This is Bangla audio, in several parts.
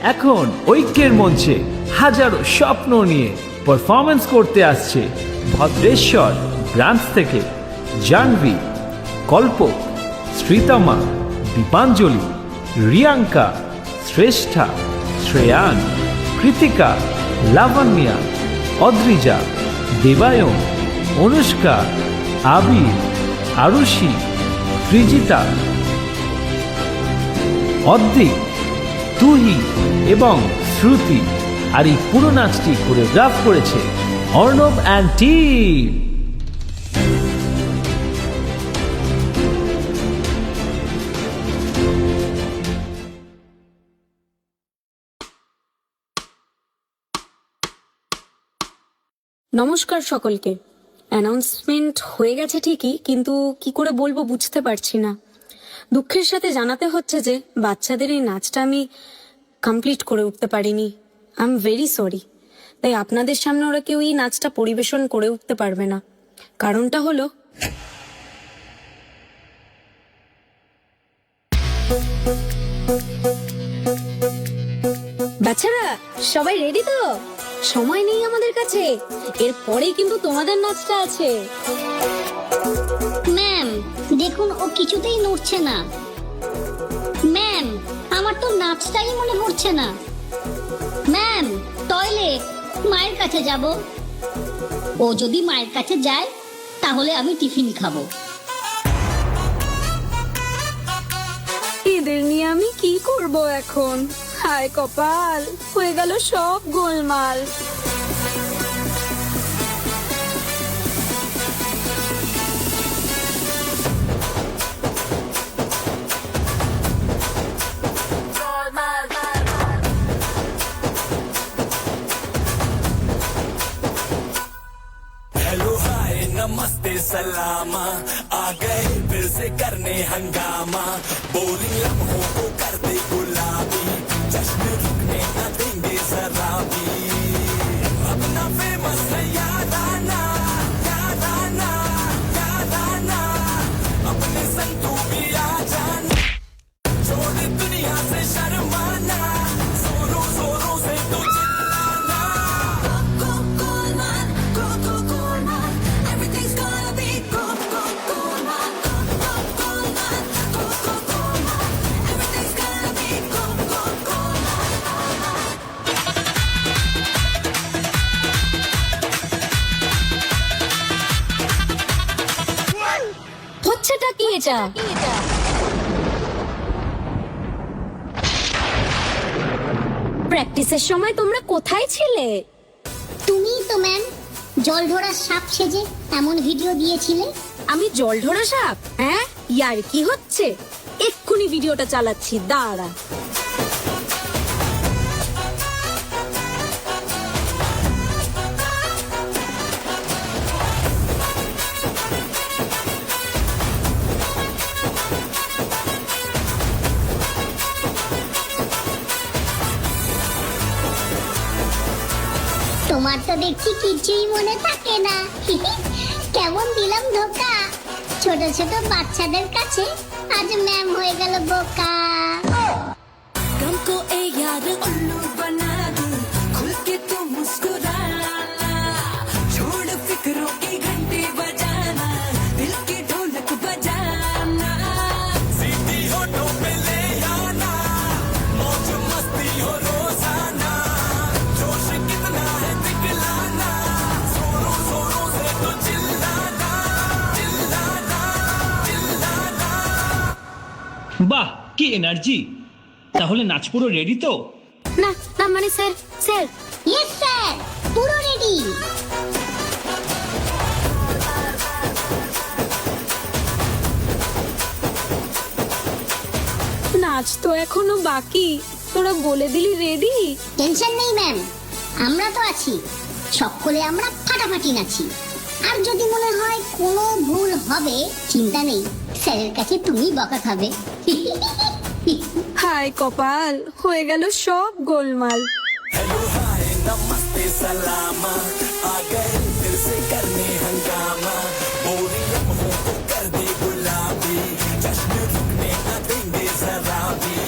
এখন ঐক্যের মঞ্চে হাজারো স্বপ্ন নিয়ে পারফরমেন্স করতে আসছে ভদ্রেশ্বর ব্রাঞ্চ থেকে জাহ্নবী, কল্পক, শ্রীতমা, দীপাঞ্জলি, রিয়াঙ্কা, শ্রেষ্ঠা, শ্রেয়ান, কৃতিকা, লাবণ্যা, অদ্রিজা, দেবায়ন, অনুষ্কা, আবির, আরুষি, সৃজিতা, অদ্রিক, তুহি এবং শ্রুতি। আর এই পুরো নাচটি কোরিওগ্রাফ করেছে অর্ণব অ্যান্ড টিম। নমস্কার সকলকে। অ্যানাউন্সমেন্ট হয়ে গেছে ঠিকই, কিন্তু কি করে বলবো বুঝতে পারছি না। দুঃখের সাথে জানাতে হচ্ছে যে বাচ্চাদের এই নাচটা আমি কমপ্লিট করে উঠতে পারিনি। I am very sorry. তাই আপনাদের সামনে ওরা কেউ এই নাচটা পরিবেশন করে উঠতে পারবে না। কারণটা হলো বাচ্চারা সবাই রেডি তো? সময় নেই আমাদের কাছে, এরপরেই কিন্তু তোমাদের নাচটা আছে। ম্যাম দেখুন, ও কিছুতেই নড়ছে না। ম্যাম আমার তো নাচটাই মনে পড়ছে না। ম্যাম টয়লেট, মায়ের কাছে যাব। ও যদি মায়ের কাছে যায় তাহলে আমি টিফিন খাবো। এদের নিয়ে আমি কি করব এখন? হায় কপাল, হয়ে গেল সব গোলমাল। हेलो हाय नमस्ते सलामा, आ गए फिर से करने हंगामा। बोरिंग लम्हों को कर दे गुलाबी, जश्न रुकने न देंगे जरा भी। अपना फेमस है याराना, याराना, याराना। अपने संग तू भी आ जाना, छोड़ दुनिया से शर्माना। जोरों जोरों से तू चिल्लाना। হচ্ছেটা কি এটা? প্র্যাকটিসের সময় তোমরা কোথায় ছিলে? তুমি তো ম্যাম জল ধরা সাপ সেজে এমন ভিডিও দিয়েছিলে। আমি জল ঢোড়া সাপ? হ্যাঁ, ইয়ার কি হচ্ছে? এক্ষুনি ভিডিওটা চালাচ্ছি, দাঁড়া। তোমার তো দেখছি কিছুই মনে থাকে না। কেমন দিলাম ধোকা। ছোট ছোট বাচ্চাদের কাছে আজ ম্যাম হয়ে গেল বোকা। हमको ए यार उल्लू बना दूं, खुल के तू मुस्कुराना, छोड़ फिक्रों की घंटी बजाना, दिल की ढोलक बजाना। सीधी होठों पे ले आना, मौज मस्ती हो रोजाना। जोश कितना है दिखलाना, जोरों जोरों से तो चिल्लाना, चिल्लाना, चिल्लाना। বাহ, কি এনার্জি! তাহলে নাচ পুরো রেডি তো? না না, মানে স্যার, স্যার ইয়েস স্যার, পুরো রেডি। নাচ তো এখনো বাকি, তোরা বলে দিলি রেডি। টেনশন নেই ম্যাম, আমরা তো আছি। সকলে আমরা ফাটাফাটি নাচি। আর যদি মনে হয় কোনো ভুল হবে, চিন্তা নেই, স্যারের কাছে তুমি বকা খাবে। হায় কপাল, হয়ে গেল সব গোলমাল। हेलो हाय नमस्ते सलामा, आ गए फिर से करने हंगामा। बोरिंग लम्हों को कर दे गुलाबी, जश्न रुकने न देंगे जरा भी।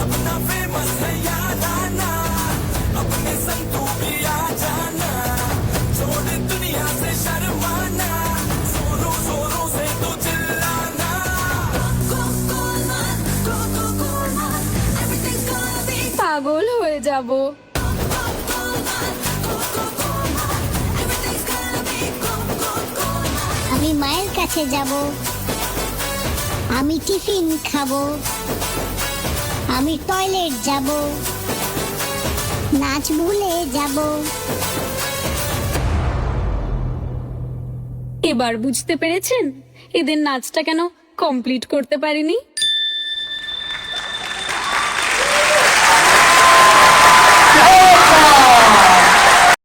अपना फेमस है यार। যাব। আমি মায়ের কাছে যাব, আমি টিফিন খাবো, আমি টয়লেট যাব, নাচ ভুলে যাব। এবার বুঝতে পেরেছেন এদের নাচটা কেন কমপ্লিট করতে পারিনি?